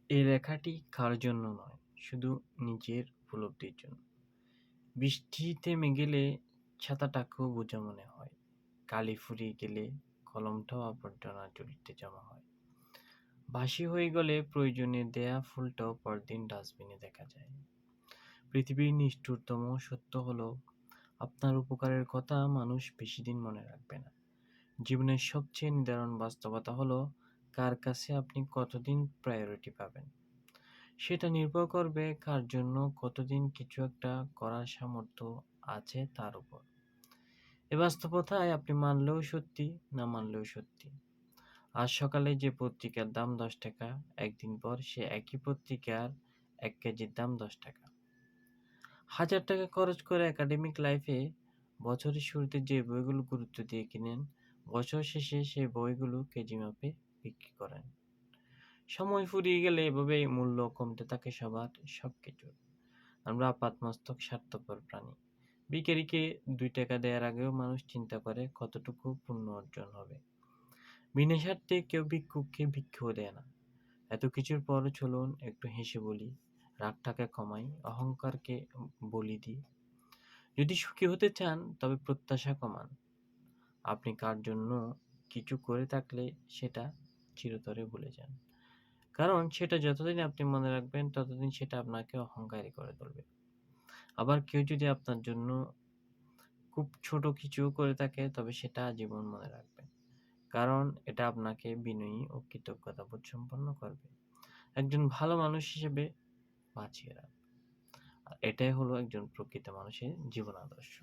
এই লেখাটি কারো জন্য নয়, শুধু নিজের উপলব্ধির জন্য। বৃষ্টি থেমে গেলে ছাতাটাকেও বোঝা মনে হয়। কালি ফুরিয়ে গেলে কলমটাও আবর্জনা ঝুড়িতে জমা হয়। বাসি হয়ে গেলে প্রয়োজনে দেয়া ফুলটাও পরদিন ডাস্টবিনে দেখা যায়। পৃথিবীর নিষ্ঠুরতম সত্য হলো, আপনার উপকারের কথা মানুষ বেশি দিন মনে রাখবে না। জীবনের সবচেয়ে নিদারুণ বাস্তবতা হলো, কার কাছে আপনি কতদিন প্রায়োরিটি পাবেন। সেটা নির্ভর করবে কার জন্য কতদিন কিছু একটা করার সামর্থ্য আছে তার উপর। এ বাস্তবতায় আপনি মানলেও সত্যি, না মানলেও সত্যি। আজ সকালে যে পত্রিকার দাম ১০ টাকা, একদিন পর সে একই পত্রিকার ১ কেজির দাম ১০ টাকা। ১,০০০ টাকা খরচ করে একাডেমিক লাইফে বছরের শুরুতে যে বইগুলো গুরুত্ব দিয়ে কিনেন, বছর শেষে সেই বইগুলো কেজি মাপে বিক্রি করেন। সময় ফুরিয়ে গেলে এভাবেই মূল্য কমতে থাকে সবার, সবকিছুর। আমরা আপাতমস্তক স্বার্থপর প্রাণী। ভিখারিকে ২ টাকা দেয়ার আগেও মানুষ চিন্তা করে কতটুকু পুণ্য অর্জন হবে। বিনা স্বার্থে কেউ ভিক্ষুককে ভিক্ষুও দেয় না। এত কিছুর পরও চলুন একটু হেসে বলি, রাগটাকে কমাই, অহংকারকে বলি দিই। যদি সুখী হতে চান তবে প্রত্যাশা কমান। আপনি কার জন্য কিছু করে থাকলে সেটা চিরতরে ভুলে যান। কারণ সেটা যতদিন আপনি মনে রাখবেন ততদিন সেটা আপনাকে অহংকারী করে তুলবে। আবার কেউ যদি আপনার জন্য খুব ছোট কিছু করে থাকে তবে সেটা আজীবন মনে রাখবেন। কারণ এটা আপনাকে বিনয়ী ও কৃতজ্ঞতাবোধ সম্পন্ন করবে। একজন ভালো মানুষ হিসেবে বাঁচিয়ে রাখবে। আর এটাই হলো একজন প্রকৃত মানুষের জীবন আদর্শ।